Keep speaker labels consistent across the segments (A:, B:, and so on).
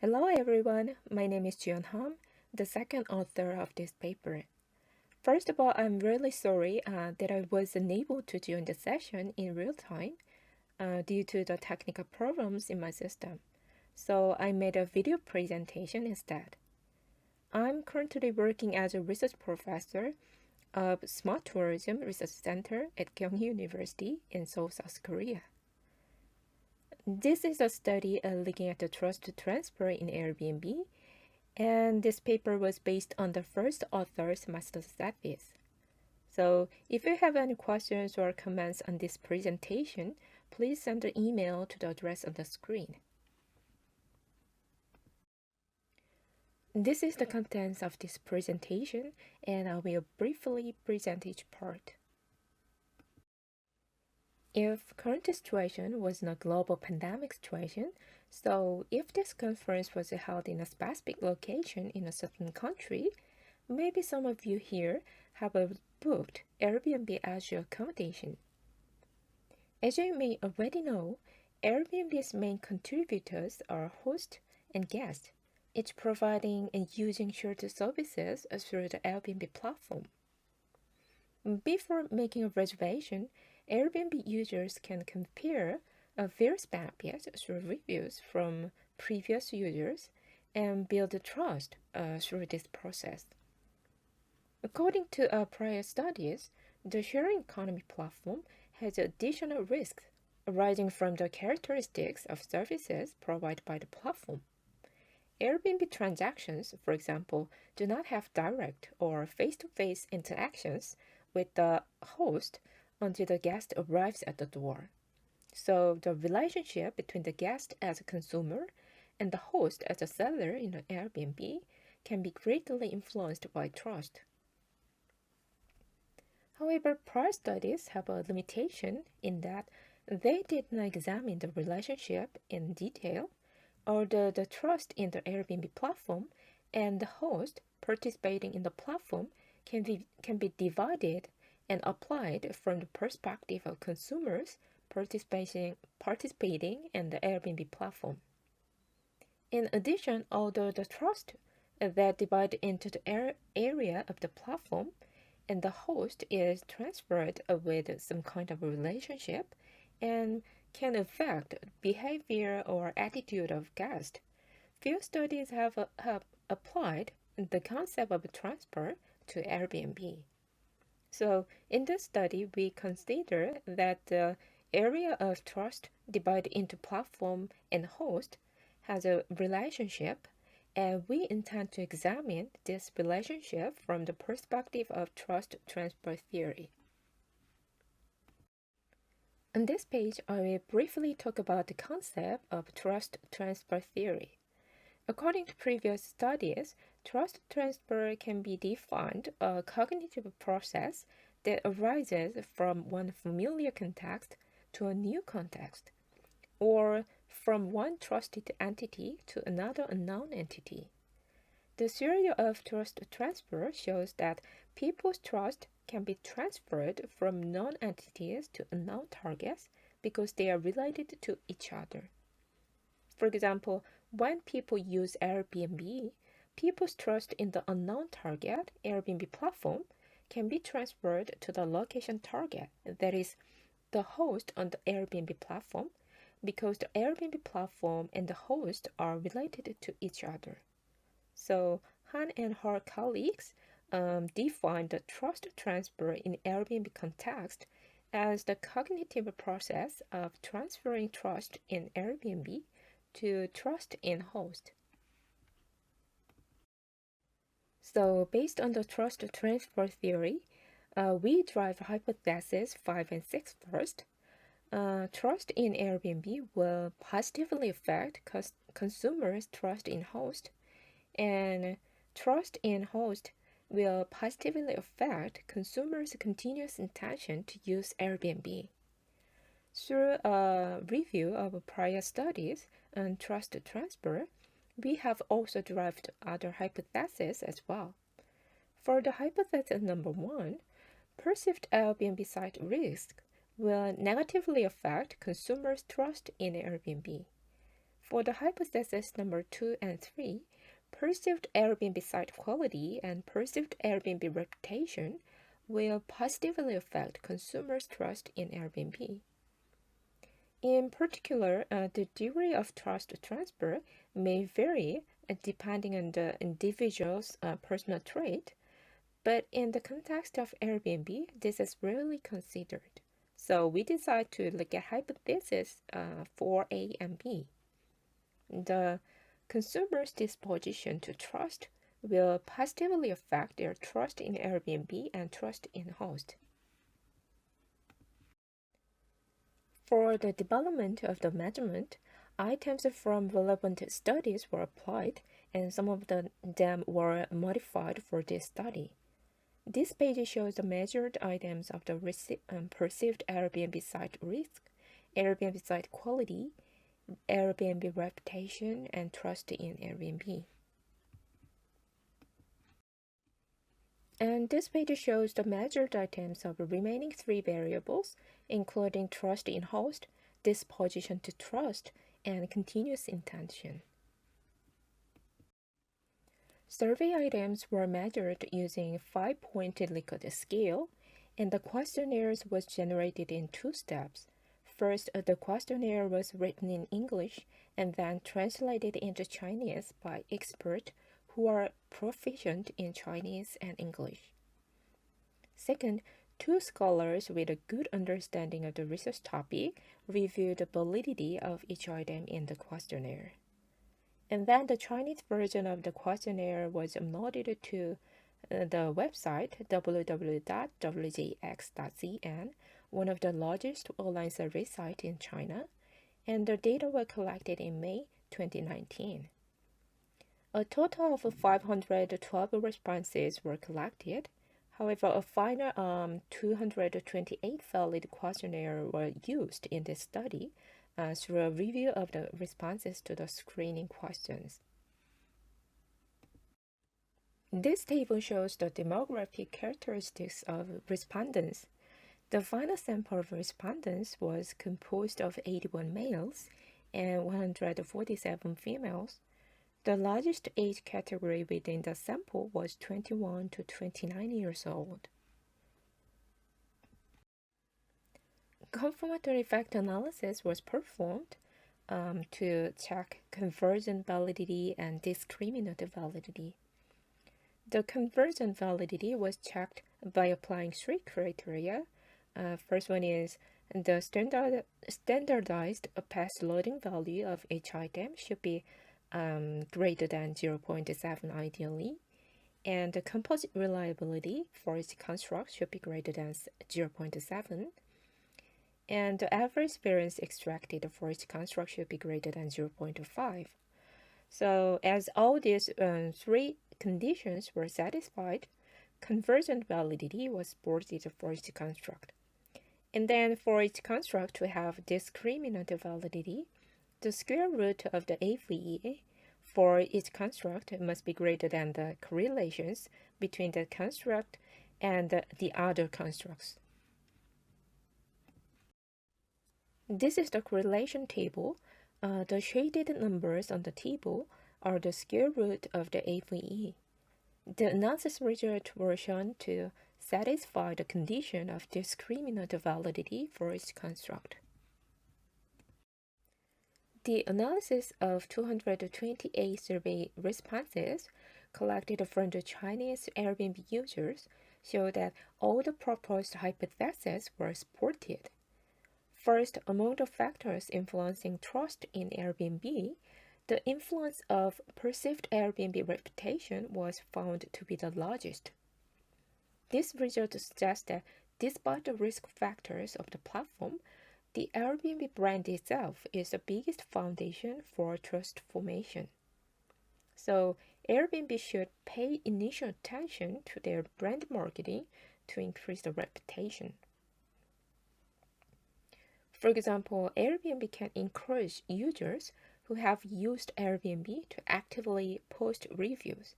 A: Hello everyone, my name is Jian Ham, the second author of this paper. First of all, I'm really sorry that I wasn't able to join the session in real time due to the technical problems in my system. So I made a video presentation instead. I'm currently working as a research professor of Smart Tourism Research Center at Kyunghi University in Seoul, South Korea. This is a study looking at the trust transfer in Airbnb, and this paper was based on the first author's master's thesis. So if you have any questions or comments on this presentation, please send an email to the address on the screen. This is the contents of this presentation, and I will briefly present each part. If current situation was a global pandemic situation, so if this conference was held in a specific location in a certain country, maybe some of you here have booked Airbnb as your accommodation. As you may already know, Airbnb's main contributors are host and guest, each providing and using shared services through the Airbnb platform. Before making a reservation, Airbnb users can compare various benefits through reviews from previous users and build trust through this process. According to prior studies, the sharing economy platform has additional risks arising from the characteristics of services provided by the platform. Airbnb transactions, for example, do not have direct or face-to-face interactions with the host until the guest arrives at the door. So the relationship between the guest as a consumer and the host as a seller in an Airbnb can be greatly influenced by trust. However, prior studies have a limitation in that they did not examine the relationship in detail, or the trust in the Airbnb platform and the host participating in the platform can be divided and applied from the perspective of consumers participating in the Airbnb platform. In addition, although the trust that divided into the area of the platform and the host is transferred with some kind of a relationship and can affect behavior or attitude of guests, few studies have applied the concept of transfer to Airbnb. So in this study, we consider that the area of trust divided into platform and host has a relationship, and we intend to examine this relationship from the perspective of trust transfer theory. On this page, I will briefly talk about the concept of trust transfer theory. According to previous studies, trust transfer can be defined as a cognitive process that arises from one familiar context to a new context, or from one trusted entity to another unknown entity. The theory of trust transfer shows that people's trust can be transferred from known entities to unknown targets because they are related to each other. For example, when people use Airbnb, people's trust in the unknown target, Airbnb platform, can be transferred to the location target, that is, the host on the Airbnb platform, because the Airbnb platform and the host are related to each other. So Han and her colleagues defined the trust transfer in Airbnb context as the cognitive process of transferring trust in Airbnb to trust in host. So based on the trust transfer theory, we drive hypotheses 5 and 6 first. Trust in Airbnb will positively affect consumers' trust in host, and trust in host will positively affect consumers' continuous intention to use Airbnb. Through a review of prior studies on trust transfer, we have also derived other hypotheses as well. For the hypothesis number 1, perceived Airbnb site risk will negatively affect consumers' trust in Airbnb. For the hypothesis number 2 and 3, perceived Airbnb site quality and perceived Airbnb reputation will positively affect consumers' trust in Airbnb. In particular, the degree of trust transfer may vary depending on the individual's personal trait, but in the context of Airbnb, this is rarely considered. So we decide to look at hypotheses for A and B. The consumer's disposition to trust will positively affect their trust in Airbnb and trust in host. For the development of the measurement, items from relevant studies were applied, and some of them were modified for this study. This page shows the measured items of the perceived Airbnb site risk, Airbnb site quality, Airbnb reputation, and trust in Airbnb. And this page shows the measured items of the remaining 3 variables, including trust in host, disposition to trust, and continuous intention. Survey items were measured using a 5-pointed Likert scale, and the questionnaires was generated in 2 steps. First, the questionnaire was written in English and then translated into Chinese by experts who are proficient in Chinese and English. Second, 2 scholars with a good understanding of the research topic reviewed the validity of each item in the questionnaire. And then the Chinese version of the questionnaire was uploaded to the website www.wjx.cn, one of the largest online survey sites in China, and the data were collected in May 2019. A total of 512 responses were collected. However, a final 228 valid questionnaires were used in this study through a review of the responses to the screening questions. This table shows the demographic characteristics of respondents. The final sample of respondents was composed of 81 males and 147 females. The largest age category within the sample was 21 to 29 years old. Confirmatory fact analysis was performed to check conversion validity and discriminative validity. The conversion validity was checked by applying 3 criteria. First one is the standardized path loading value of each item should be greater than 0.7 ideally, and the composite reliability for each construct should be greater than 0.7, and the average variance extracted for each construct should be greater than 0.5. So as all these 3 conditions were satisfied, conversion validity was supported for each construct. And then for each construct to have discriminative validity, the square root of the AVE for each construct must be greater than the correlations between the construct and the other constructs. This is the correlation table. The shaded numbers on the table are the square root of the AVE. The analysis results were shown to satisfy the condition of discriminative validity for each construct. The analysis of 228 survey responses collected from the Chinese Airbnb users showed that all the proposed hypotheses were supported. First, among the factors influencing trust in Airbnb, the influence of perceived Airbnb reputation was found to be the largest. This result suggests that despite the risk factors of the platform, the Airbnb brand itself is the biggest foundation for trust formation. So Airbnb should pay initial attention to their brand marketing to increase the reputation. For example, Airbnb can encourage users who have used Airbnb to actively post reviews.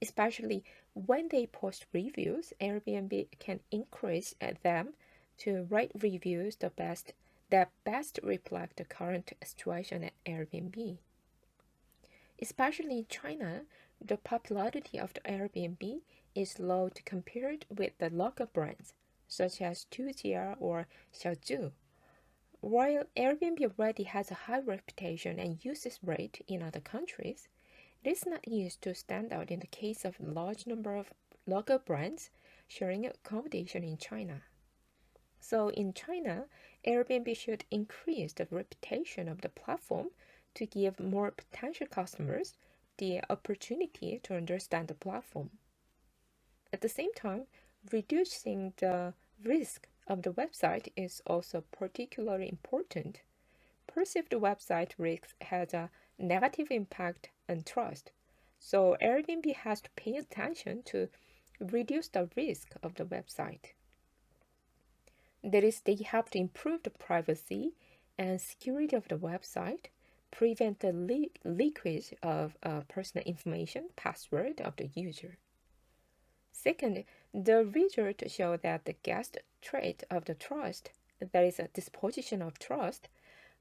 A: Especially when they post reviews, Airbnb can encourage them to write reviews the best that best reflect the current situation at Airbnb. Especially in China, the popularity of the Airbnb is low compared with the local brands, such as Tujia or Xiaozhu. While Airbnb already has a high reputation and usage rate in other countries, it is not used to stand out in the case of a large number of local brands sharing accommodation in China. So in China, Airbnb should increase the reputation of the platform to give more potential customers the opportunity to understand the platform. At the same time, reducing the risk of the website is also particularly important. Perceived website risk has a negative impact on trust, so Airbnb has to pay attention to reduce the risk of the website. That is, they have to improve the privacy and security of the website, prevent the leakage of personal information, password of the user. Second, the results show that the guest trait of the trust, that is a disposition of trust,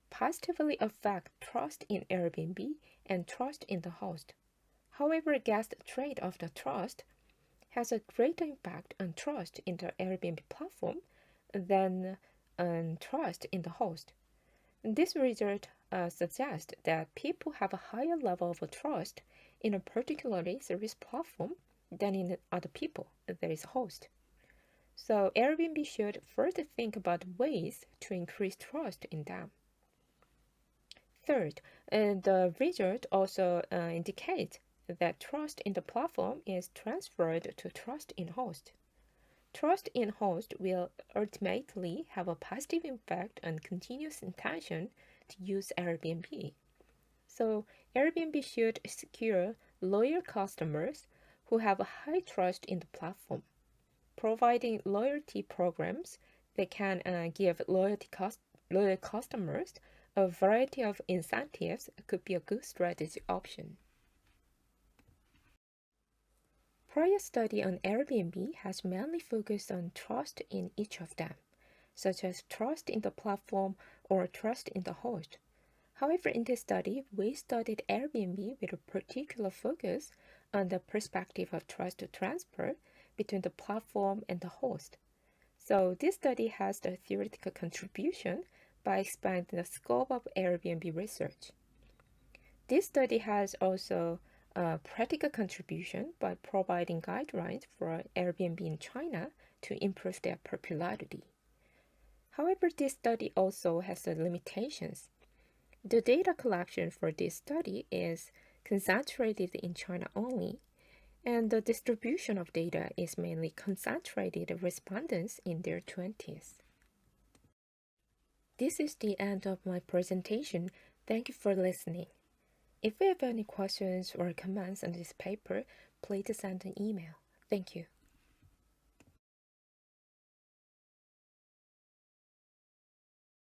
A: positively affect trust in Airbnb and trust in the host. However, guest trait of the trust has a greater impact on trust in the Airbnb platform than on trust in the host. This result suggests that people have a higher level of trust in a particular service platform than in other people, that is a host. So Airbnb should first think about ways to increase trust in them. Third, the result also indicates that trust in the platform is transferred to trust in host. Trust in host will ultimately have a positive impact on continuous intention to use Airbnb. So Airbnb should secure loyal customers who have a high trust in the platform. Providing loyalty programs that can give loyal customers a variety of incentives could be a good strategy option. Prior study on Airbnb has mainly focused on trust in each of them, such as trust in the platform or trust in the host. However, in this study, we studied Airbnb with a particular focus on the perspective of trust transfer between the platform and the host. So this study has the theoretical contribution by expanding the scope of Airbnb research. This study has also a practical contribution by providing guidelines for Airbnb in China to improve their popularity. However, this study also has the limitations. The data collection for this study is concentrated in China only, and the distribution of data is mainly concentrated in respondents in their 20s. This is the end of my presentation. Thank you for listening. If you have any questions or comments on this paper, please send an email. Thank you.